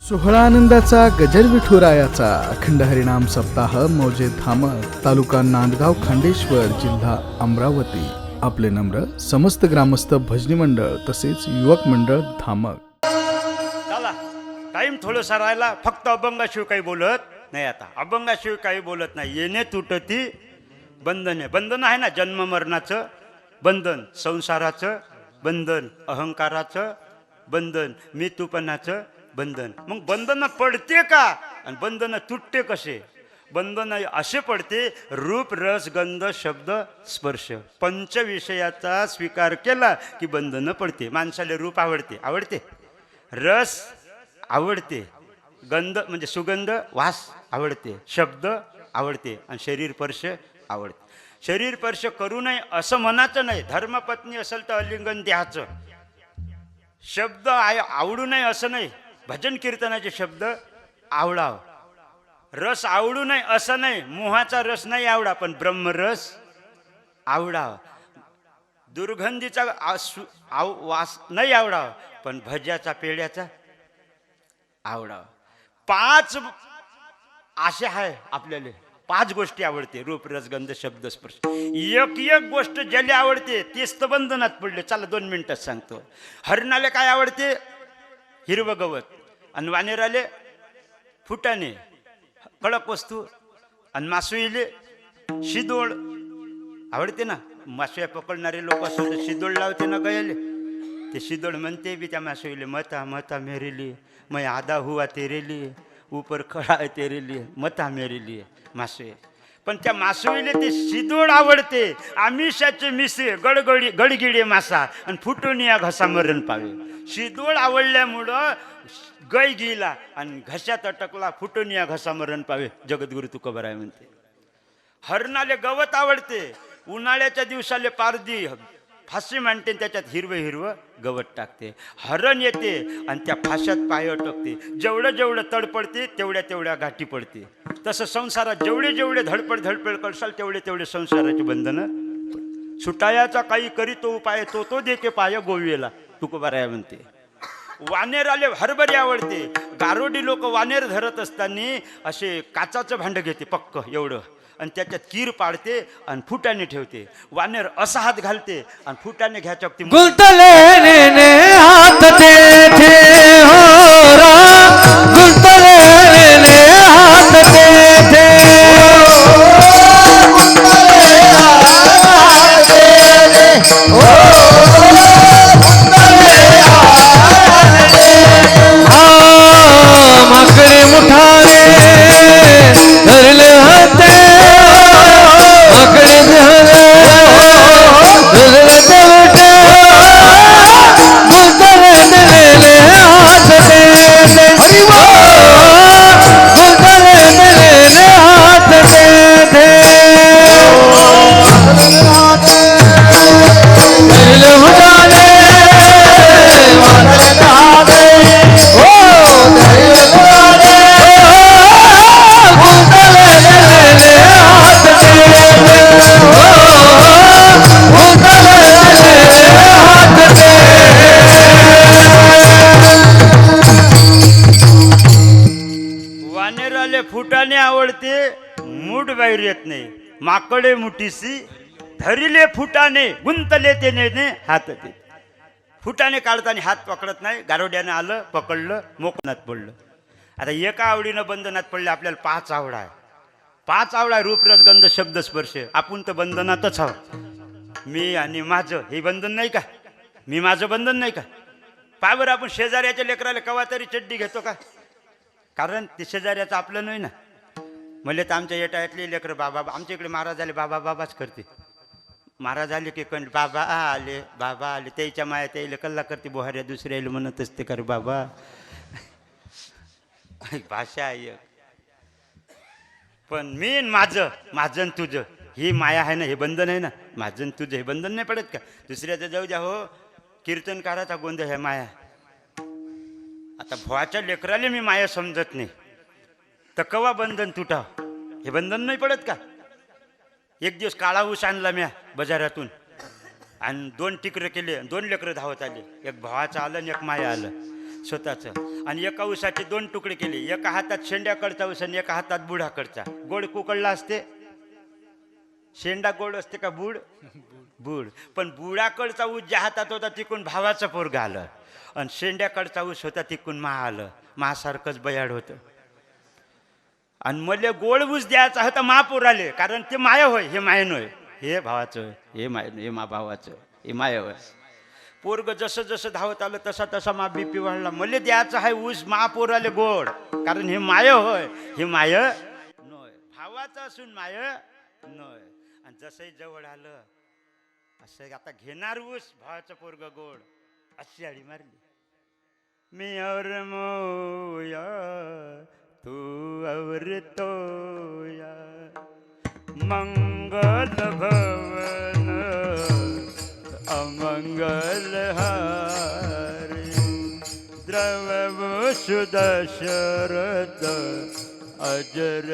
सोहळा आनंदाचा गजर विठुरायाचा अखंड हरिनाम सप्ताह मौजे धामक तालुका नांदगाव खांडेश्वर जिल्हा अमरावती. आपले नम्र समस्त ग्रामस्थ भजनी मंडळ तसेच युवक मंडळ धामक. चला टाइम थोडंसा राहिला. फक्त अभंगाशिवाय काही बोलत नाही. आता अभंगाशिवाय काही बोलत नाही. येणे तुटती बंधने. बंधन आहे ना, जन्म मरणाचं बंधन, संसाराचं बंधन, अहंकाराचं बंधन, मी तूपणाचं बंधन. मग बंधन पडते का आणि बंधन तुटते कसे? बंधन असे पडते, रूप रस गंध शब्द स्पर्श पंच विषयाचा स्वीकार केला की बंधन पडते. माणसाला रूप आवडते, रस आवडते, गंध म्हणजे सुगंध वास आवडते, शब्द आवडते आणि शरीर स्पर्श आवडते. शरीर स्पर्श करू नये असं म्हणायचं नाही. धर्मपत्नी असेल तर अलिंगन द्यायचं. शब्द आवडू नये असं नाही. भजन कीर्तनाचे शब्द आवडाव. रस आवडू नये असं नाही. मोहाचा रस नाही आवडा, पण ब्रह्मरस आवडाव. दुर्गंधीचा वास नाही आवडाव, पण भज्याचा पेड्याचा आवडाव. 5 असे आहे आपल्याला. 5 गोष्टी आवडते. रूप रस गंध शब्द स्पर्श. एक गोष्ट ज्याला आवडते तेच तर बंधनात पडले. चला 2 मिनिटात सांगतो. हरणाले काय आवडते? हिरवं गवत. आणि वानेराले फुटाणे कडक वस्तू. आणि मासुईले शिदोळ आवडते ना. मासुया पकडणारे लोक असं शिदोळ लावते ना गयाले. ते शिदोळ म्हणते बी त्या मासुईले, मता मता मेरे लिए, मैं आधा हुआ तेरे लिए, ऊपर खड़ा है तेरे लिए, मता मेरे लिए. मासुये. पण त्या मासुईले ते शिदोळ आवडते. आमिषाचे मिसे गडगिडे मासा आणि फुटून या घसा मरण पावे. शिदोळ आवडल्यामुळं गै गेला आणि घशात अटकला, फुटून या घसा मरण पावे. जगद्गुरु तुकोबाराय म्हणते. हरणाले गवत आवडते. उन्हाळ्याच्या दिवसाले पारदी फाशी मांडते, त्याच्यात हिरवं गवत टाकते. हरण येते आणि त्या फाशात पाय अटकते. जेवढं तडपडते तेवढ्या गाठी पडते. तसं संसारात जेवढे धडपड करशाल तेवढे संसाराचे बंधनं सुटायाचा. काही करीतो उपाय तो देके पाय गोवेला. तुकोबाराय म्हणते. वानेराले हरभरे आवडते. गारोडी लोक वानेर धरत असताना असे काचाचं भांड घेते पक्क एवढं आणि त्याच्यात कीर पाडते आणि फुटाने ठेवते. वानेर असा हात घालते आणि फुटाने घ्यायच्या गुलतले ने हाथ दे थे हो राम, गुलतले ने हाथ दे थे, मकरे मुठाने धरले हाते, मकरे धरले तेवटे, गुलतले ने हाथ दे थे, गुलतले ने हाथ दे थे, धरले मुठाने वानेराले फुटाने आवडते. मूठ बाहेर येत नाही. माकडे मुठीसी धरिले फुटाने, गुंतले ते ने हात ते. फुटाने काढताना हात पकडत नाही. गारोड्याने आलं, पकडलं, मोकनात पडलं. आता एका आवडीनं बंधनात पडले. आपल्याला 5 आवडा आहे. 5 आवडा. रूप रस गंध शब्द स्पर्श. आपण तर बंधनातच आहोत. मी आणि माझं हे बंधन नाही का? मी माझं बंधन नाही का? पहा बरं, आपण शेजाऱ्याच्या लेकराला कवा तरी चड्डी घेतो का? कारण ते शेजाऱ्याचं आपलं नाही ना. म्हणजे तर आमच्या येटायतले लेकरं बाबा, आमच्या इकडे महाराज आले बाबाच करते. महाराज आले की बाबा आले त्याच्या माया त्याला कल्ला करते. बोहाऱ्या दुसऱ्याला म्हणत असते कर बाबा. भाषा आहे. पण मी माझं तुझं ही माया आहे ना, हे बंधन आहे ना. माझं तुझं हे बंधन नाही पडत का? दुसऱ्याचं जाऊ द्या हो, कीर्तनकाराचा गोंधळ आहे माया. आता भोवाच्या लेकराले मी माया समजत नाही तर कवा बंधन तुटाव? हे बंधन नाही पडत का? एक दिवस काळा ऊस आणला म्या बाजारातून आणि 2 टिकरं केले. 2 लेकरं धावत आले. एक भावाचं आलं आणि एक माया आलं. स्वतःचं. आणि एका ऊसाचे 2 तुकडे केले, एका हातात शेंड्याकडचा ऊस आणि एका हातात बुडाकडचा. गोड कुकडला असते, शेंडा गोड असते का बूड? बूड. पण बुडाकडचा ऊस ज्या हातात होता तिकून भावाचं पोरगं आलं, आणि शेंड्याकडचा ऊस होता तिकून मा आलं. मासारखंच बयाड होतं. आणि मला गोड ऊस द्यायचा होता महापूर आले, कारण ते माय होय, हे माय नव्हे. हे भावाचं होय, हे माय, हे मा भावाचं, हे माय होय. पोरग जसं जसं धावत आलं तसा तसा मा बीपी वाढला. मला द्यायचं आहे ऊस महापूर आले गोड, कारण हे माय होय, हे माय नोय. भावाचं असून माय नोय. आणि जसंही जवळ आलं असं आता घेणार ऊस, भावाचं पोरग गोड, अशी आडी मारली. मी और मोया तू और तोया, मंगल भवन अमंगल हारी, द्रव सुदशरथ अजर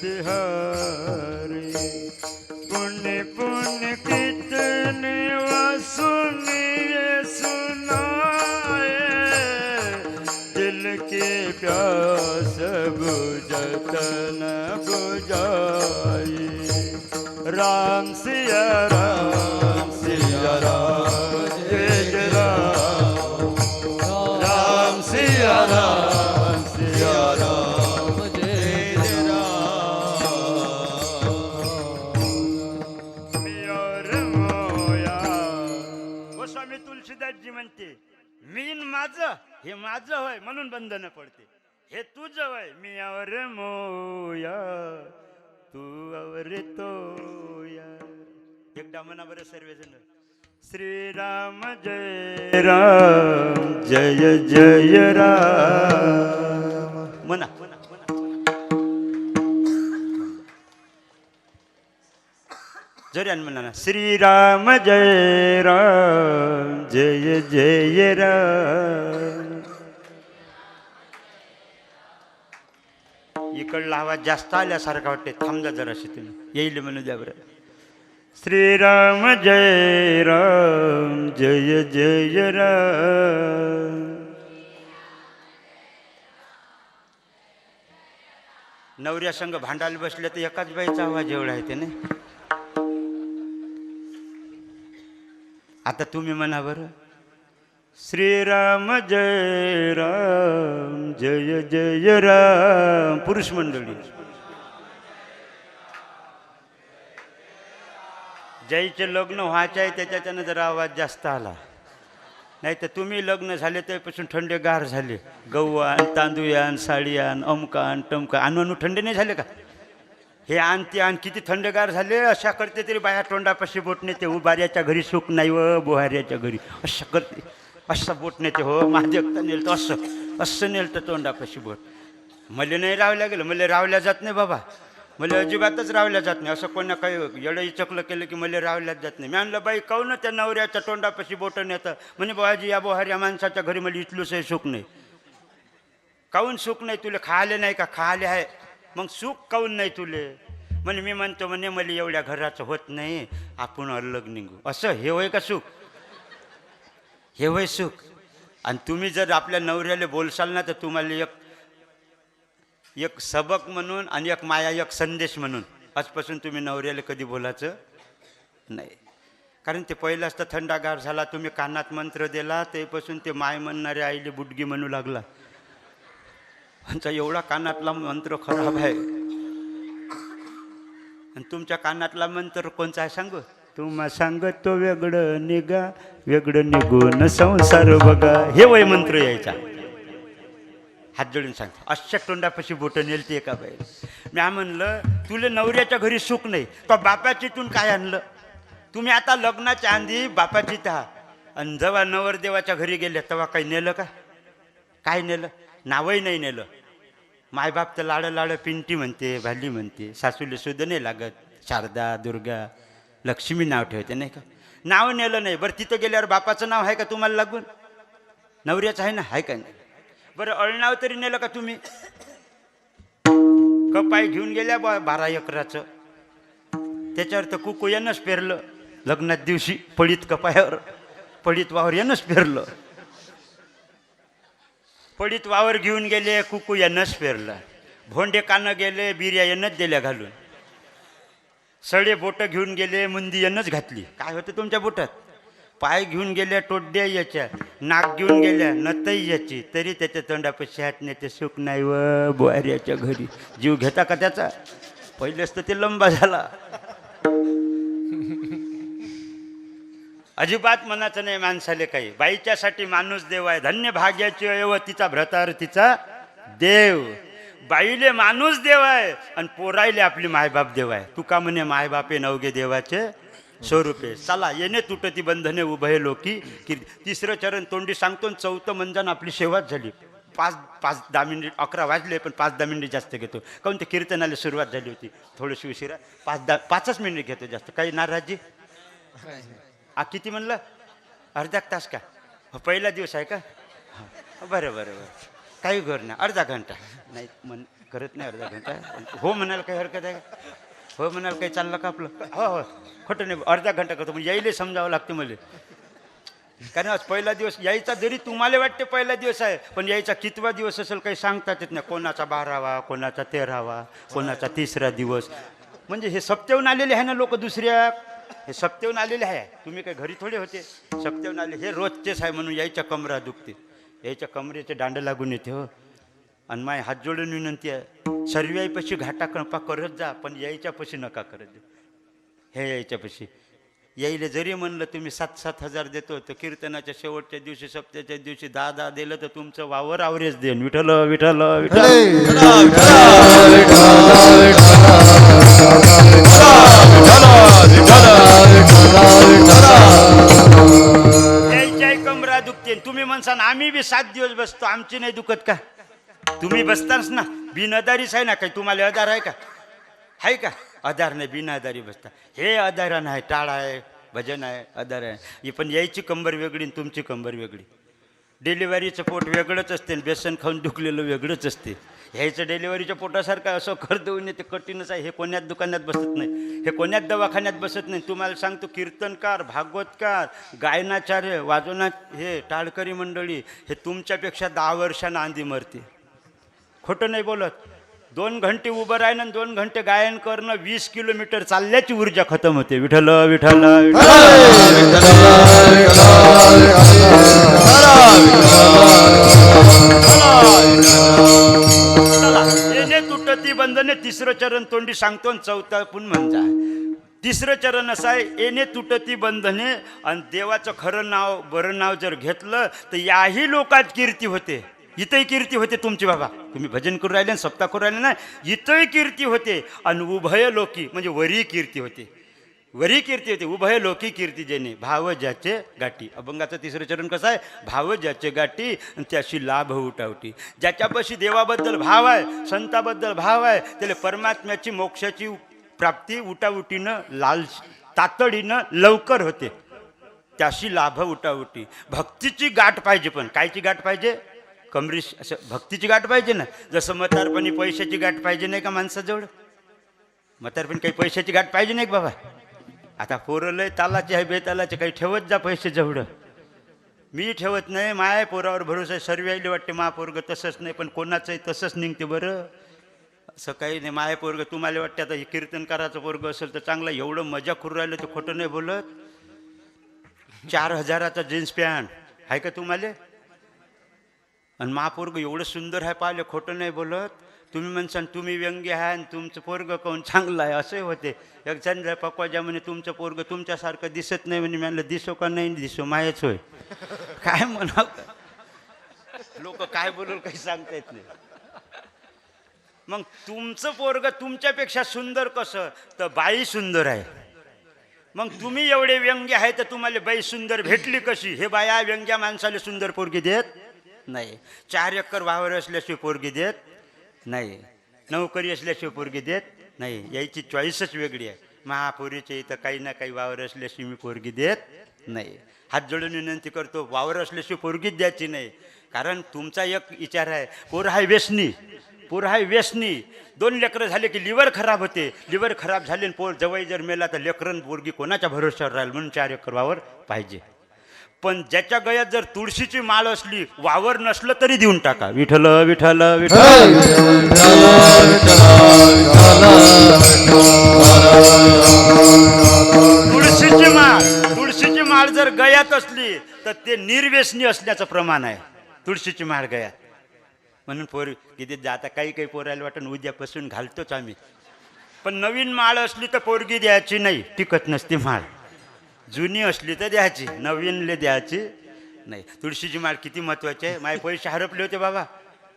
बिहारी, पुण्य पुण्य कितने सुनिए सुनाए, दिल की प्यास बुझत न बुझाई, राम सिया राम सिया राम जय जय राम, राम सिया राम सिया राम जय जय राम. मी और मोया. गोस्वामी तुलसीदासजी म्हणते, मीन माझं, हे माझं होय म्हणून बंधन पडते. हे तुझं होय, मी और मोया तू और तोया. एकदा म्हणा बरं सर्वजण, श्रीराम जय राम जय जय राम. म्हणा म्हणा म्हणा. जोऱ्यान म्हणा ना, श्रीराम जय राम जय जय राम. इकडला आवाज जास्त आल्यासारखा वाटते, थांबजा जराशी तुम्ही, येईल म्हणून द्या बरं. श्रीराम जय राम जय जय राम. नवऱ्या संग भांडायला बसले तर एकाच बाईचा आवाज एवढा आहे ते नाही. आता तुम्ही म्हणा बरं, श्रीराम जय राम जय जय राम. पुरुष मंडळी, ज्याचे लग्न व्हायचे आहे त्याच्यानं जरा आवाज जास्त आला, नाही तर तुम्ही लग्न झाले त्यापासून थंडेगार झाले. गहू आण, तांदूळ आण, साडी आण, अमका आण, टमका आणून थंडे नाही झाले का? हे आण ते आण, किती थंडेगार झाले. अशा करते तरी बाया तोंडापाशी बोट नेते. उभाऱ्याच्या घरी सुख नाही व बोहाऱ्याच्या घरी, अशा करते, असं बोट नेते. हो माझे नेलतं असं असं नेलतं तोंडापाशी बोट. मला नाही रावल्या गेलं, मला रावल्या जात नाही बाबा, मला अजिबातच रावल्या जात नाही. असं कोणा काही येडं चकलं केलं की मला रावल्याच जात नाही. मी आणलं बाई काहून त्या नवऱ्याच्या तोंडापाशी बोटं नेतं. म्हणे बाबाजी या बोहाऱ्या माणसाच्या घरी मला इथलंच सुख नाही. काहून सुख नाही तुले? खाले नाही का? खाले आहे, मग सुख काहून नाही तुले? म्हणे मी म्हणतो म्हणे मला एवढ्या घराचं होत नाही, आपण अलग निघू. असं हे होय का सुख? हे होय सुख? आणि तुम्ही जर आपल्या नवऱ्याला बोलसाल ना तर तुम्हाला एक सबक म्हणून आणि एक माया, एक संदेश म्हणून आजपासून तुम्ही नवऱ्याला कधी बोलायचं नाही. कारण ते पहिलं असतं थंडागार झाला, तुम्ही कानात मंत्र दिला, तेपासून ते माय म्हणणाऱ्या आईले बुडगी म्हणू लागला. त्यांचा एवढा कानातला मंत्र खराब आहे. आणि तुमच्या कानातला मंत्र कोणचा आहे सांगू? तुम्हा सांगतो वेगळं निघा, वेगळं निघून संसार बघा. हे वय मंत्र यायचा. हात जोडून सांगतो, अशा तोंडापाशी बोटं नेलती एका बाई. मी म्हणलं तुला नवऱ्याच्या घरी सुख नाही, तो बापाची तून काय आणलं? तुम्ही आता लग्नाच्या आधी बापाची तहा, आणि जेव्हा नवरदेवाच्या घरी गेले तेव्हा काही नेलं का? काय नेलं? नावही नाही नेलं. मायबाप तर लाडं लाडं पिंटी म्हणते, भाली म्हणते, सासूले सुद्धा नाही लागत. शारदा, दुर्गा, लक्ष्मी नाव ठेवते नाही का? नाव नेलं नाही. बरं तिथं गेल्यावर बापाचं नाव आहे का तुम्हाला लागून? नवऱ्याचं आहे ना, आहे का नाही? बरं अळनाव तरी नेलं का तुम्ही? कपाई घेऊन गेल्या 12 एकराचं, त्याच्यावर तर कुकू यानंच पेरलं. लग्नात दिवशी पडीत कपायावर, पडीत वावर यानंच पेरलं. पडीत वावर घेऊन गेले, कुकू यानंच पेरलं. भोंडे कानं गेले, बिर्या यानंच दिल्या घालून. सडे बोटं घेऊन गेले, मुंदी यानंच घातली. काय होतं तुमच्या बोटात? पाय घेऊन गेल्या टोड्या याच्या, नाक घेऊन गेल्या नतई याची, तरी त्याच्या तोंडापाशी हाटण्याचे सुख नाही व बुवाऱ्याच्या घरी. जीव घेता का त्याचा? पहिलेच तर ते लंबा झाला. अजिबात मनाचं नाही माणसाले काही. बाईच्यासाठी माणूस देव आहे. धन्य भाग्याची अयव तिचा भ्रतार तिचा देव. बाईले माणूस देव आहे आणि पोरायले आपली मायबाप देव आहे. तुका म्हणे मायबापे नवगे देवाचे स्वरूपे. चला येणे तुटती बंधने उभय लोकी. तिसरं चरण तोंडी सांगतो आणि चौथं मंजन आपली सेवाच झाली. 5-10 मिनिट 11 वाजले पण 5-10 मिनिट जास्त घेतो. काहून ते कीर्तनाला सुरुवात झाली होती थोडीशी उशिरा. 5-10 मिनिट घेतो जास्त. काही नाराजी? किती म्हणलं? अर्धा तास का? पहिला दिवस आहे का? बरं बरं बरं, काही घर नाही. अर्धा घंटा नाही मन करत नाही. अर्धा घंटा हो म्हणाल काही हरकत आहे का? हो म्हणाल काही चाललं का आपलं? हो हो, खोटं नाही. अर्धा घंटा करतो म्हणजे यायला समजावं लागतं मला. कारण आज पहिला दिवस यायचा, जरी तुम्हाला वाटते पहिला दिवस आहे पण यायचा कितवा दिवस असेल काही सांगताच येत नाही. कोणाचा 12वा, कोणाचा 13वा, कोणाचा 3रा दिवस. म्हणजे हे सप्त्याहून आलेले आहे ना लोक. दुसऱ्या हे सप्त्याहून आलेले आहे. तुम्ही काही घरी थोडे होते. सप्त्याहून आले हे रोजचेच आहे म्हणून यायच्या कमरा दुखते. यायच्या कमरेचे दांड लागून येते हो. आणि माय हात जोडून विनंती आहे, सर्व्याईपाशी घाटा कळपा करत जा पण यायच्यापाशी नका करत जा. हे यायच्यापाशी यायले जरी म्हणलं तुम्ही 7-7 हजार देतो तर कीर्तनाच्या शेवटच्या दिवशी सप्त्याच्या दिवशी 10-10 दिलं तर तुमचं वावर आवरेज देईन. विठ्ठल विठ्ठल यायच्या कमरा दुखते. तुम्ही म्हणसान आम्ही बी 7 दिवस बसतो, आमची नाही दुखत का? तुम्ही बसताच ना. बिनअदारीच आहे ना काही? तुम्हाला आधार आहे का? आहे का? आधार नाही, बिनआधारी बसता. हे आधारण आहे, टाळ आहे, भजन आहे, आधार आहे. ही पण यायची कंबर वेगळी आणि तुमची कंबर वेगळी. डिलिव्हरीचं पोट वेगळंच असते आणि बेसन खाऊन दुखलेलं वेगळंच असते. ह्याचं डिलिव्हरीच्या पोटासारखं असं खर्च होऊन ते कठीणच आहे. हे कोण्यात दुकानात बसत नाही, हे कोण्यात दवाखान्यात बसत नाही. तुम्हाला सांगतो कीर्तनकार, भागवतकार, गायनाचार्य, वाजवना हे टाळकरी मंडळी हे तुमच्यापेक्षा 10 वर्षांना आंधी मरते. खोटं नाही बोलत. 2 घंटे उभं राहणं आणि 2 घंटे गायन करणं, 20 किलोमीटर चालल्याची ऊर्जा खतम होते. विठ्ठल विठ्ठल येणे तुटती बंधने. तिसरं चरण तोंडी सांगतो आणि चौथा पण म्हणजे. तिसरं चरण असं आहे, येणे तुटती बंधने. आणि देवाचं खरं नाव बरं नाव जर घेतलं तर याही लोकात कीर्ती होते. इथंही कीर्ती होते तुमची. बाबा तुम्ही भजन करून राहिले, सप्ताह करून राहिले ना, इथंही कीर्ती होते. आणि उभय लोकी म्हणजे वरी कीर्ती होते. वरी कीर्ती होते. उभय लोकी कीर्ती जेणे भाव ज्याचे गाठी. अभंगाचं तिसरं चरण कसं आहे? भाव ज्याचे गाठी आणि त्याशी लाभ उठावटी. ज्याच्यापाशी देवाबद्दल भाव आहे, संताबद्दल भाव आहे, त्याला परमात्म्याची मोक्षाची प्राप्ती उठाउटीनं तातडीनं लवकर होते. त्याशी लाभ उठावटी. भक्तीची गाठ पाहिजे. पण कायची गाठ पाहिजे? कमरी असं भक्तीची गाठ पाहिजे ना. जसं म्हातारपणी पैशाची गाठ पाहिजे नाही का माणसाजवळ? म्हातारपणी काही पैशाची गाठ पाहिजे नाही का बाबा? आता पोरं लय तालाचे आहे, बेतालाचे. काही ठेवत जा पैसे जेवढं. मी ठेवत नाही. माय पोरावर भरोसा आहे. सर्व यायला वाटते महापोरग तसंच नाही, पण कोणाचंही तसंच निघते. बरं असं काही नाही. माय पोरग तुम्हाला वाटते आता हे कीर्तनकाराचं पोरग असेल तर चांगलं. एवढं मजा करू राहिलं तर खोटं नाही बोलत. 4000चा जीन्स पॅन्ट आहे का तुम्हाला? आणि महापोरग एवढं सुंदर आहे, पाहिलं. खोटं नाही बोलत. तुम्ही म्हणसान तुम्ही व्यंग्य आहे आणि तुमचं पोरग कोण चांगलं आहे असे होते. एक जण पक्वाजा म्हणे तुमचं पोरग तुमच्यासारखं दिसत नाही म्हणे. म्हणलं दिसो का नाही दिसो, मायच होय. काय म्हणावं, लोक काय बोलू काही सांगता येत नाही. मग तुमचं पोरग तुमच्यापेक्षा सुंदर कसं? तर बाई सुंदर आहे. मग तुम्ही एवढे व्यंग्य आहे तर तुम्हाला बाई सुंदर भेटली कशी? हे बाया व्यंग्या माणसाला सुंदर पोरगी देत नाही. 4 एकर वावर असल्याशिवाय पोरगी देत नाही. नोकरी असल्याशिवाय पोरगी देत नाही. याची चॉईसच वेगळी आहे. महापोरीचे इथं काही ना काही वावर असल्याशिवाय मी पोरगी देत नाही. हात जोडून विनंती करतो, वावर असल्याशिवाय पोरगीच द्यायची नाही. कारण तुमचा एक विचार आहे, पोर हाय व्यसनी. पोर हाय व्यसनी. 2 लेकरं झाले की लिव्हर खराब होते. लिव्हर खराब झाले पोर जवळ जर मेला तर लेकरन पोरगी कोणाच्या भरोश्यावर राहील. म्हणून 4 एकर वावर पाहिजे. पण ज्याच्या गळ्यात जर तुळशीची माळ असली, वावर नसलं तरी देऊन टाका. विठ्ठल विठ्ठल विठ्ठल. तुळशीची माळ जर गळ्यात असली तर ते निर्व्यसनी असण्याचं प्रमाण आहे. तुळशीची माळ गळ्यात. म्हणून पोर किती जाता काही काही पोरायला वाटून उद्यापासून घालतोच आम्ही. पण नवीन माळ असली तर पोरगी द्यायची नाही, टिकत नसती माळ. जुनी असली तर द्यायची, नवीनले द्यायची नाही. तुळशीची माळ किती महत्वाची आहे. माझे पैसे हरपले होते बाबा,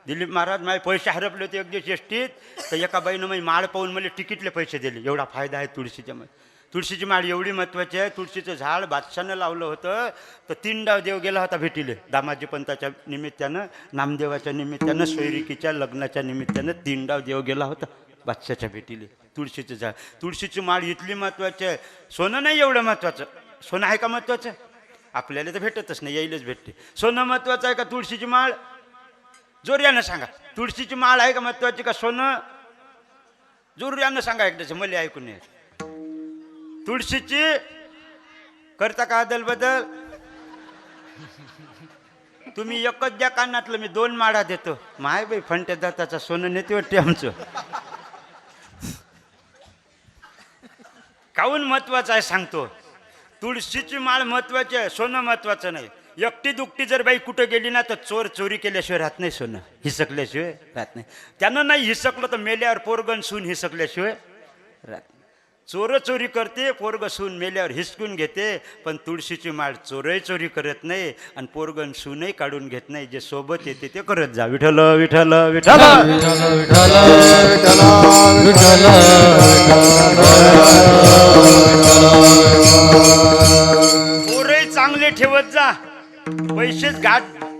दिलीप महाराज माझे पैसे हरपले होते एक दिवस एसटीत. तर एका बाईनं माझी माळ पाहून मला तिकीटले पैसे दिले. एवढा फायदा आहे तुळशीच्या माळ. तुळशीची माळ एवढी महत्वाची आहे. तुळशीचं झाड बादशानं लावलं होतं तर 3 डाव देव गेला होता भेटीले. दामाजी पंताच्या निमित्तानं, नामदेवाच्या निमित्तानं, सोयरिकीच्या लग्नाच्या निमित्तानं 3 डाव देव गेला होता बादशाच्या भेटीले. तुळशीचं झाड, तुळशीची माळ इतली महत्वाची आहे. सोनं नाही एवढं महत्वाचं. सोनं आहे का महत्वाचं? आपल्याला तर भेटतच नाही, येईलच भेटते. सोनं महत्वाचं आहे का तुळशीची माळ? जोर्यानं सांगा. तुळशीची माळ आहे का महत्वाची का सोनं? जोर्यानं सांगा एकदाच, मला ऐकून ये. तुळशीची करता का अदल बदल? तुम्ही एकच द्या कानातलं, मी 2 माळा देतो. माय बाई फंट्या दाताचा सोनं नेते वाटते आमचं. काहून महत्वाचं आहे सांगतो. तुळशीची माळ महत्वाची आहे, सोनं महत्वाचं नाही. एकटी दुकटी जर बाई कुठं गेली ना तर चोर चोरी केल्याशिवाय राहत नाही. सोनं हिसकल्याशिवाय राहत नाही. त्यानं नाही हिसकलं तर मेल्यावर पोरगण सून हिसकल्याशिवाय राहत नाही. चोर चोरी करते, पोरग सून मेल्यावर हिसकून घेते. पण तुळशीची माळ चोरही चोरी करत नाही आणि पोरगण सूनही काढून घेत नाही. जे सोबत येते ते करत जा. विठ्ठल विठ्ठल विठ्ठल. पोरही चांगले ठेवत जा.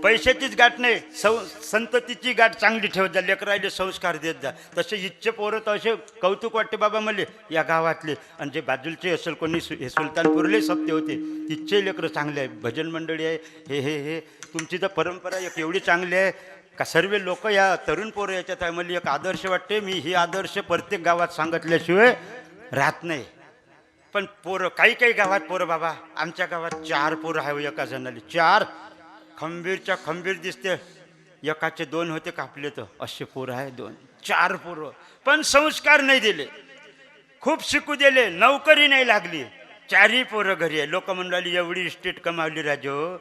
पैशाचीच गाठ नाही, संततीची गाठ चांगली ठेवत जा. लेकरायले संस्कार देत जा. तसे इच्छे पोरं तर असे कौतुक वाटते बाबा मले या गावातले. आणि जे बाजूलचे असेल कोणी हे सुलतानपूरले सप्ते होते तिथचे लेकरं चांगले आहे. भजन मंडळी आहे. हे हे हे तुमची तर परंपरा एक एवढी चांगली आहे का सर्व लोक या तरुण पोरं याच्यात आहे. मला एक आदर्श वाटते. मी ही आदर्श प्रत्येक गावात सांगितल्याशिवाय राहत नाही. पण पोरं काही काही गावात पोरं बाबा, आमच्या गावात 4 पोरं आहे एका जणाले. 4 खंबीरच्या खंबीर दिसते. एकाचे 2 होते कापले तर असे पोरं आहे 2. 4 पोरं. पण संस्कार नाही दिले, खूप शिकू दिले, नोकरी नाही लागली. 4ही पोरं घरी आहे. लोक मंडळी एवढी इस्टेट कमावली राजो,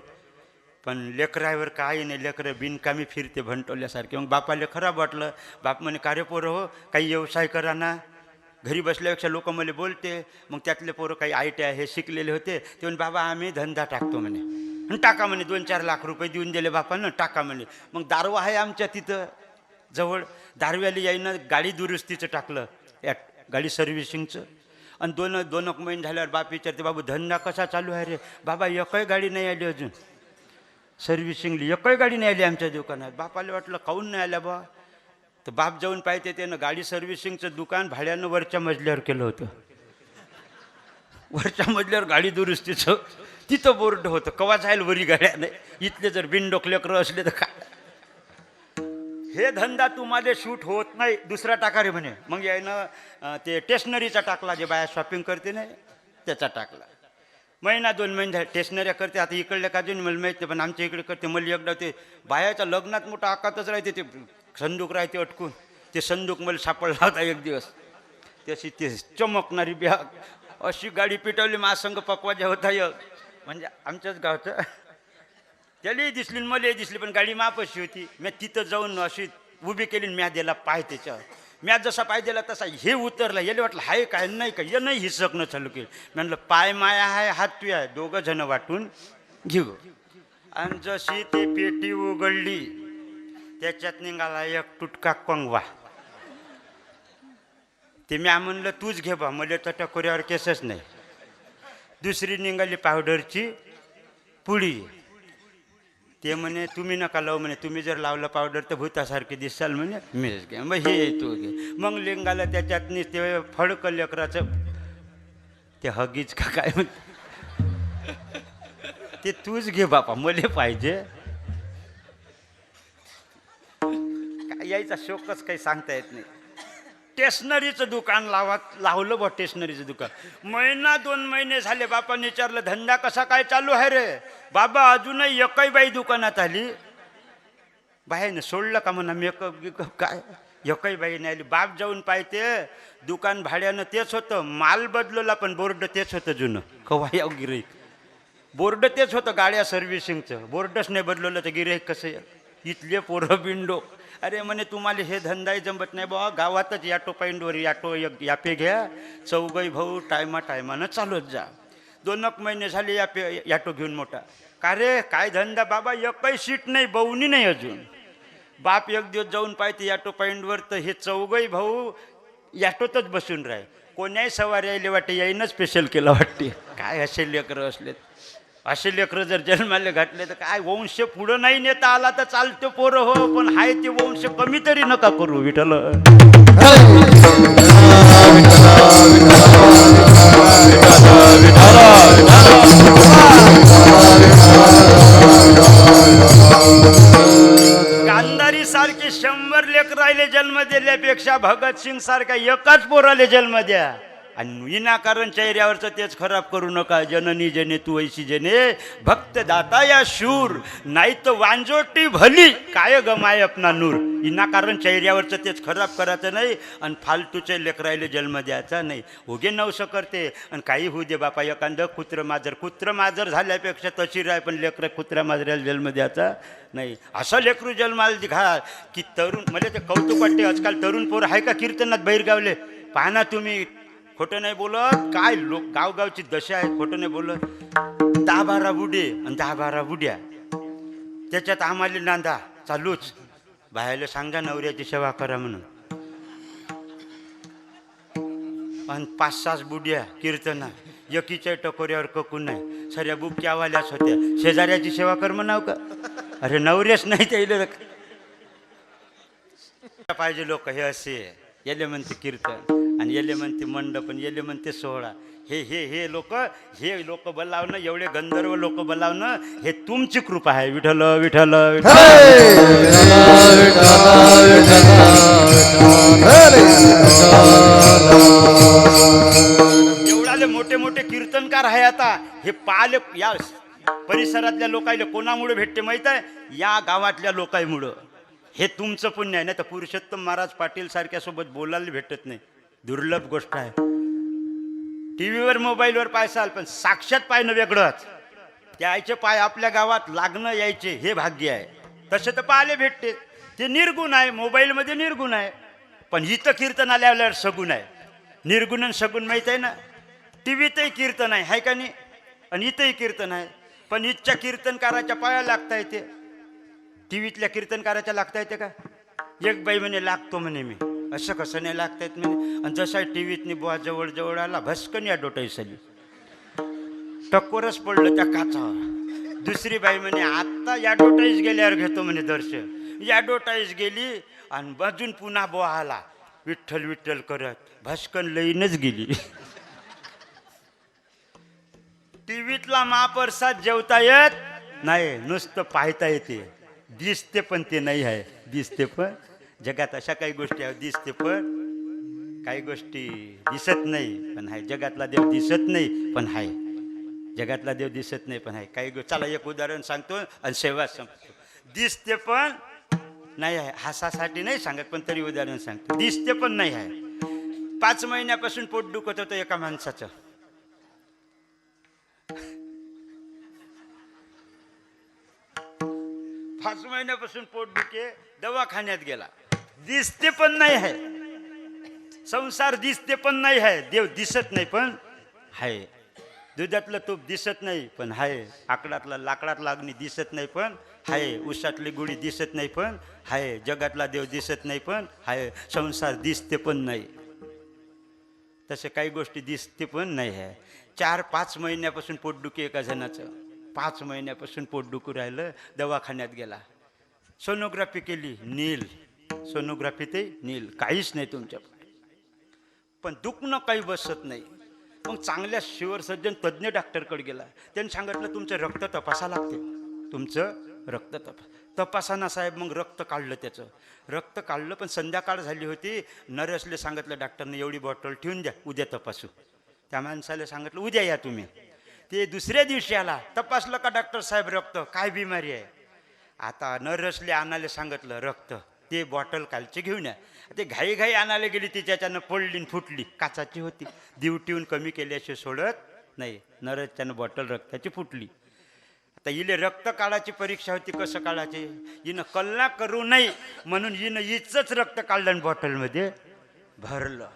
पण लेकरावर काही नाही. लेकरं बिनकामी फिरते भंटवल्यासारखे. मग बापाला खराब वाटलं. बाप म्हणे का रे पोरं हो, काही व्यवसाय करा ना. घरी बसल्यापेक्षा लोक मला बोलते. मग त्यातले पोरं काही ITI हे शिकलेले होते. ते म्हणे बाबा आम्ही धंदा टाकतो म्हणे. आणि टाका म्हणे. 2-4 लाख रुपये देऊन दिले बापानं. टाका म्हणे. मग दारवा आहे आमच्या तिथं जवळ. दारव्याला यायनं गाडी दुरुस्तीचं टाकलं, गाडी सर्व्हिसिंगचं. आणि 2 महिने झाल्यावर बाप विचारते बाबू धंदा कसा चालू आहे रे? बाबा एकही गाडी नाही आली अजून सर्व्हिसिंगली. एकही गाडी नाही आली आमच्या दुकानात. बापाला वाटलं काहून नाही आल्या बा. तर बाप जाऊन पाहिजे त्यानं गाडी सर्व्हिसिंगचं दुकान भाड्यानं वरच्या मजल्यावर केलं होतं. वरच्या मजल्यावर गाडी दुरुस्तीचं तिथं बोर्ड होतं. कवा जायला वरी गाड्या नाही. इथले जर बिनडोकलेकरं असले तर काय. हे धंदा तुम्हाला शूट होत नाही, दुसरा टाका रे म्हणे. मग यायनं ते स्टेशनरीचा टाकला. जे बाया शॉपिंग करते नाही त्याचा टाकला. 1-2 महिने झाले. स्टेशनऱ्या करते. आता इकडल्या का अजून मला माहीत नाही, पण आमच्या इकडे करते. मला एकदा ते बायाच्या लग्नात मोठा आकातच राहते. ते संदूक राहते अटकून. ते संदूक मला सापडला होता एक दिवस. त्याची ते चमकणारी बॅग अशी गाडी पिटवली. महासंघ पकवाजा होता एक, म्हणजे आमच्याच गावचं. त्यालाही दिसली मलाही दिसली, पण गाडी मापशी होती. मी तिथं जाऊन अशी उभी केली. म्या दिला पाय त्याच्यावर. म्या जसा पाय दिला तसा हे उतरला. याला वाटलं हाय काय नाही का, हे नाही हिसकणं चालू केलं. म्हणलं पाय माया आहे हात तू आहे, 2 जण वाटून घेऊ. आणि जशी ती पेटी उघडली त्याच्यात निघाला एक तुटका कंगवा. ते म्या म्हणलं तूच घे बा, मला तर टकोऱ्यावर केसच नाही. दुसरी निघाली पावडरची पुडी. ते म्हणे तुम्ही नका लावू म्हणे, तुम्ही जर लावलं पावडर तर भूतासारखे दिसाल म्हणे. मीच घे. मग हे तू घे. मग लिंगाला त्याच्यात ते फडक लेकराचं ते हगीच का काय म्हणते ते तूच घे बापा, मले पाहिजे. यायचा शोकच काही सांगता येत नाही. स्टेशनरीचं दुकान लावलं बा, स्टेशनरीचं दुकान. महिना 2 महिने झाले. बापाने विचारलं धंदा कसा काय चालू आहे रे? बाबा अजूनही एकही बाई दुकानात आली. बाईनं सोडलं का म्हणा मेकअप गिकअप काय, एकही बाई नाही आली. बाप जाऊन पाहते दुकान भाड्यानं तेच होतं, माल बदलला पण बोर्ड तेच होतं जुनं. कवा याव गिऱ्हाईक, बोर्ड तेच होतं गाड्या सर्व्हिसिंगचं, बोर्डच नाही बदलवलं तर गिऱ्हाईक कसं या? इथले पोरं बिंडो. अरे म्हणे तुम्हाला हे धंदाही जमत नाही बा, गावातच याटो पाईंडवर याटो यापे घ्या, चौघई भाऊ टायमानं चालत जा. 2 महिने झाले याटो घेऊन मोठा. का रे काय धंदा? बाबा एकही सीट नाही, बवणी नाही अजून. बाप एक दिवस जाऊन पाहते याटो पॉईंटवर तर हे चौघई भाऊ याटोतच बसून राहे. कोण्याही सवारी यायले वाटते, याईनं स्पेशल केलं वाटते. काय असे लेकरं असलेत, असे लेकरं जर जन्माला घातले तर काय वंश पुढं नाही नेता आला तर चालतो पोरं हो, पण हाय ते वंश कमी तरी नका करू विठ्ठल. गांधारी सारखे 100 लेकर राहिले जन्म दिल्यापेक्षा भगतसिंग सारखा एकाच पोराले जन्म द्या. आणि विनाकारण चेहऱ्यावरचं तेच खराब करू नका. जननी जने तू ऐशी जने भक्त दाता या शूर, नाही तर वांजोटी भली काय गमाय अपना नूर. विनाकारण चेहऱ्यावरचं तेच खराब करायचं नाही आणि फालतूचे लेकरायले जन्म द्यायचा नाही. उगे नवसं करते आणि काही होऊ दे बापा, एखादं कुत्र माजर झाल्यापेक्षा तशी राय, पण लेकरं कुत्र्या माजऱ्याला जन्म द्यायचा नाही. असं लेकरू जन्माला घाल की तरुण. मला ते कौतुक वाटते आजकाल तरुण पोर आहे का कीर्तनात बाहेरगावले, पाहा तुम्ही. खोटं नाही बोलत, काय लोक गावगावची दशा आहे, खोटं नाही बोलत. 10-12 बुडे आणि 10-12 बुड्या, त्याच्यात आम्हाला नांदा चालूच. बाहेरला सांगा नवऱ्याची सेवा करा म्हणून. आणि 5-6 बुड्या कीर्तना, एकीच्या टकोऱ्यावर ककून नाही, सऱ्या बुक्यावाल्याच होत्या. शेजाऱ्याची सेवा कर म्हणाव का? अरे नवऱ्याच नाही त्याला पाहिजे. लोक हे असे येले म्हणते कीर्तन आणि येले म्हणते मंडप आणि येले म्हणते सोहळा. हे लोक बोलावणं, एवढे गंधर्व लोक बोलावणं, हे तुमची कृपा आहे विठ्ठल विठ्ठल विठ्ठल. एवढाले मोठे मोठे कीर्तनकार आहे आता. हे पाले या परिसरातल्या लोकांना कोणामुळे भेटते माहित आहे? या गावातल्या लोकांमुळं. हे तुमचं पुण्य आहे. नाही तर पुरुषोत्तम महाराज पाटील सारख्या सोबत बोलायला भेटत नाही, दुर्लभ गोष्ट आहे. टीव्हीवर मोबाईलवर पायसाल, पण साक्षात पायनं वेगळंच. त्याचे पाय आपल्या गावात लागणं यायचे हे भाग्य आहे. तसे तर पाहिले भेटते, ते निर्गुण आहे. मोबाईलमध्ये निर्गुण आहे, पण इथं कीर्तन आल्यावर सगुण आहे. निर्गुण आणि सगुण माहीत आहे ना. टीव्हीतही कीर्तन आहे का नाही, आणि इथंही कीर्तन आहे, पण इथच्या कीर्तनकाराच्या पाया लागता येते, टीव्हीतल्या कीर्तनकाराच्या लागता येते का? एक बाई म्हणे लागतो म्हणे मी. असं कसं नाही लागता येत म्हणे. आणि जसा टीव्हीतनी बुवा जवळ जवळ आला, भस्कन या डोटाईसली टक्कोरच पडलं त्या काचावर. दुसरी बाई म्हणे आत्ता या डोटाईस गेल्यावर घेतो म्हणे दर्शन. या डोटाईस गेली आणि बाजून पुन्हा बुवा आला विठ्ठल विठ्ठल करत, भस्कन लईनच गेली. टीव्हीतला महाप्रसाद जेवता येत नाही, नुसतं पाहता येते. दिसते पण ते नाही आहे. दिसते पण जगात अशा काही गोष्टी आहेत, दिसते पण काही गोष्टी दिसत नाही पण आहे. जगातला देव दिसत नाही पण आहे, जगातला देव दिसत नाही पण आहे. काही चला एक उदाहरण सांगतो आणि सेवा संपतो. दिसते पण नाही आहे, हासासाठी नाही सांगत पण तरी उदाहरण सांगतो. दिसते पण नाही आहे. 5 महिन्यापासून पोट दुखत होतं एका माणसाचं. पाच महिन्यापासून पोट दुखे, दवाखान्यात गेला. दिसते पण नाही आहे. संसार दिसते पण नाही आहे. देव दिसत नाही पण आहे. दुधातलं तूप दिसत नाही पण आहे. आकडातला लाकडात लागणी दिसत नाही पण आहे. उसातली गुढी दिसत नाही पण आहे. जगातला देव दिसत नाही पण आहे. संसार दिसते पण नाही. तसे काही गोष्टी दिसते पण नाही आहे. 4-5 महिन्यापासून पोटदुखी एका जणाचं. 5 महिन्यापासून पोटदुखू राहिलं, दवाखान्यात गेला. सोनोग्राफी केली, नील. सोनोग्राफीतही नील, काहीच नाही तुमच्या. पण दुखणं काही बसत नाही. मग चांगल्या शिवरसर्जन तज्ज्ञ डॉक्टरकडे गेला. त्यांनी सांगितलं तुमचं रक्त तपासा लागते. तुमचं रक्त तपास. तपासाना साहेब मग रक्त काढलं त्याचं. रक्त काढलं पण संध्याकाळ झाली होती. नर्सले सांगितलं डॉक्टरने एवढी बॉटल ठेवून द्या, उद्या तपासू. त्या माणसाला सांगितलं उद्या या तुम्ही. ते दुसऱ्या दिवशी आला. तपासलं का डॉक्टर साहेब रक्त, काय बिमारी आहे. आता नर्सले आणायला सांगितलं रक्त, ते बॉटल कालचे घेऊन या. ते घाई घाई आणायला गेली, तिच्याच्यानं पडली न फुटली. काचाची होती, ड्युटीहून कमी केल्याशिवाय सोडत नाही. नर्सच्यानं बॉटल रक्ताची फुटली. आता हिने रक्त काढायची परीक्षा होती, कसं काढायचे. हिनं कल्ला करू नये म्हणून हिनं हिचंच रक्त काढलं आणि बॉटलमध्ये भरलं.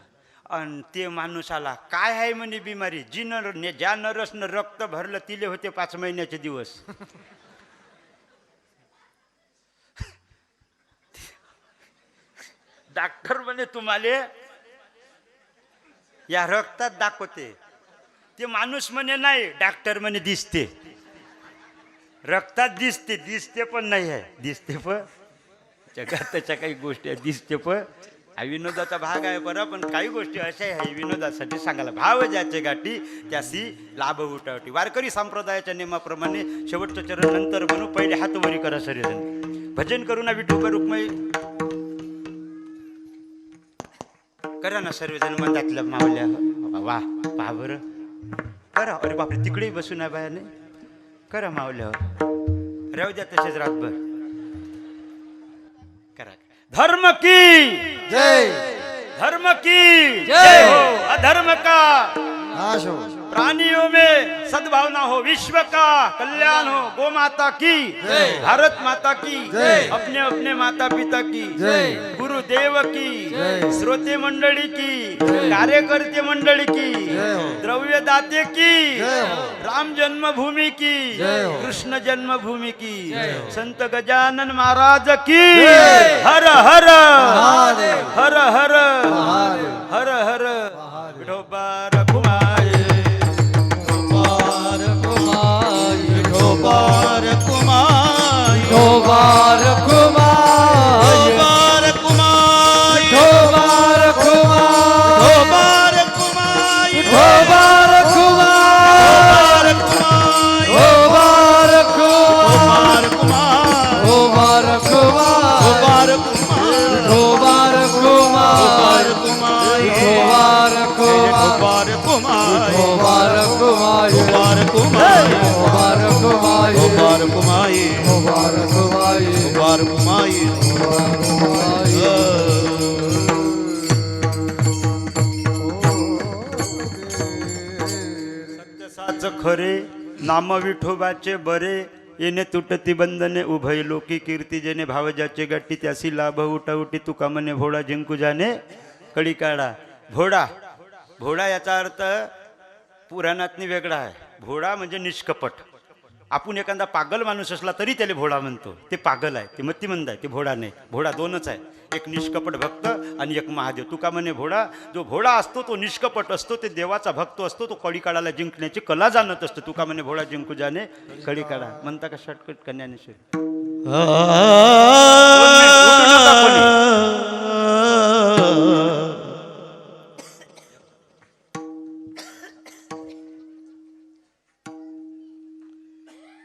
आणि ते माणूस आला, काय आहे म्हणे बिमारी. ज्या नर्सनं रक्त भरलं तिले होते 5 महिन्याचे दिवस. डॉक्टर म्हणे तुम्हाला या रक्तात दाखवते. ते माणूस म्हणे नाही, डॉक्टर म्हणे दिसते. रक्तात दिसते, दिसते पण नाही आहे. दिसते पण जगात त्याच्या काही गोष्टी आहेत, दिसते पण. हा विनोदाचा भाग आहे बरं, पण काही गोष्टी अशा आहे विनोदासाठी सांगायला. भाव ज्याचे गाठी त्यासी लाभ उठावटी. वारकरी संप्रदायाच्या नियमाप्रमाणे शेवटचं चरण नंतर म्हणू, पहिले हात वरी करा सर्वजण. भजन करू ना विठोबा रुक्माई करा ना सर्वजण मंदातल्या मावल्या. वा पहा बरं करा. अरे बापरे, तिकडेही बसू ना बायाने. करा मावल्यावर, राहू द्या तसेच रातभर करा. धर्म की जय धर्म की जय हो. अधर्म का नाश हो. प्राणियों में सद्भावना हो. विश्व का कल्याण हो. गो माता की जय. भारत माता की जय. अपने अपने माता पिता की जय. गुरुदेव की जय. श्रोते मंडळी की जय. कार्यकर्ते मंडळी की जय हो. द्रव्य दाते की जय हो. राम जन्मभूमी की जय हो. कृष्ण जन्मभूमी की जय हो. संत गजानन महाराज की जय. हर हर महादेव. हर हर महादेव. हर हर विठोबा रखुमाई. विठोबार कुमार विठोबार कुमार विठोबार कुमार विठोबार कुमार विठोबार कुमार विठोबार कुमार विठोबार कुमार विठोबार कुमार विठोबार कुमार विठोबार कुमार विठोबार कुमार विठोबार कुमार विठोबार कुमार विठोबार कुमार विठोबार कुमार विठोबार कुमार विठोबार कुमार सत्य साच खरे नाम विठोबाचे बरे. येणे तुटती बंधने उभय लोकी कीर्ती. जेणे भावजाचे गाठी त्यासी लाभ उठाउटी. तुका म्हणे भोळा जिंकू जाणे कडी काढा. भोळा भोळा याचा अर्थ पुराणातनी वेगळा आहे. भोळा म्हणजे निष्कपट. आपण एखादा पागल माणूस असला तरी त्याला भोळा म्हणतो. ते पागल आहे, ते मतिमंद आहे, ते भोळा नाही. भोळा दोनच आहे, एक निष्कपट भक्त आणि एक महादेव. तुका म्हणे भोळा. जो भोळा असतो तो निष्कपट असतो, ते देवाचा भक्त असतो, तो कडी काढायला जिंकण्याची कला जाणत असतो. तुका म्हणे भोळा जिंकू जाणे कडी काढा. म्हणता का शॉर्टकट कन्यानेश्वर.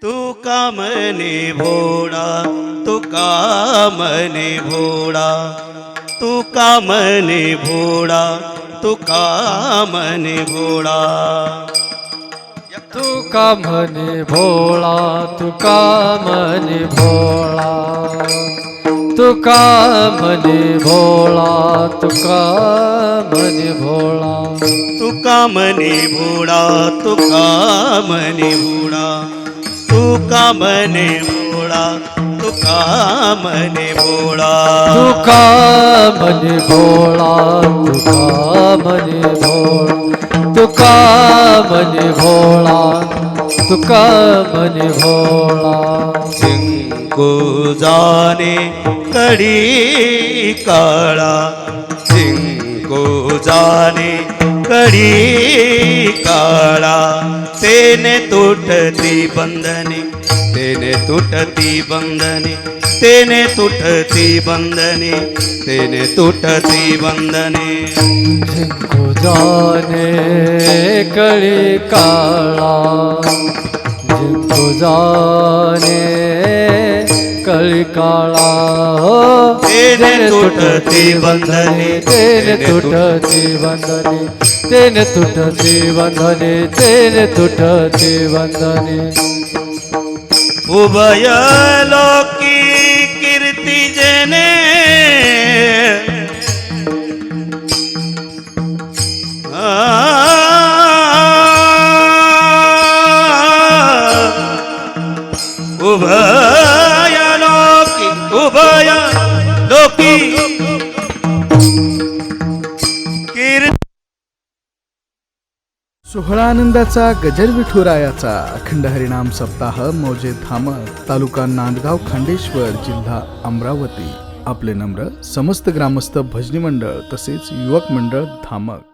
तुका म्हणे भोळा तुका म्हणे भोळा तुका म्हणे भोळा तुका म्हणे भोळा तुका म्हणे भोळा तुका म्हणे भोळा तुका म्हणे भोळा तुका म्हणे भोळा तुका म्हणे भोळा तुका म्हणे भोळा तुका म्हणे भोळा तुका म्हणे भोळा तुका म्हणे भोळा तुका म्हणे भोळा तुका म्हणे भोळा तुका म्हणे भोळा जिंकू जाणे कडी काळा जिंकू जाणे कडी काळा तेने तुटती बंधने तेने तुटती बंधने तेने तुटती बंधने तेने तुटती बंधने जिंकू जाने कळी काळा जिंकू जाने कळी काळा हो तेने तुटती बंधने, तेने तुटती बंधने, तेने तुटती बंधने, तेने तुटती बंधने. उभय लोकी कीर्ती जेने उभय लोकी, उभय लोकी कीर्ती. सोहळा आनंदाचा गजर विठुरायाचा अखंड हरिनाम सप्ताह मौजे धामक तालुका नांदगाव खांडेश्वर जिल्हा अमरावती. आपले नम्र समस्त ग्रामस्थ भजनी मंडळ तसेच युवक मंडळ धामक.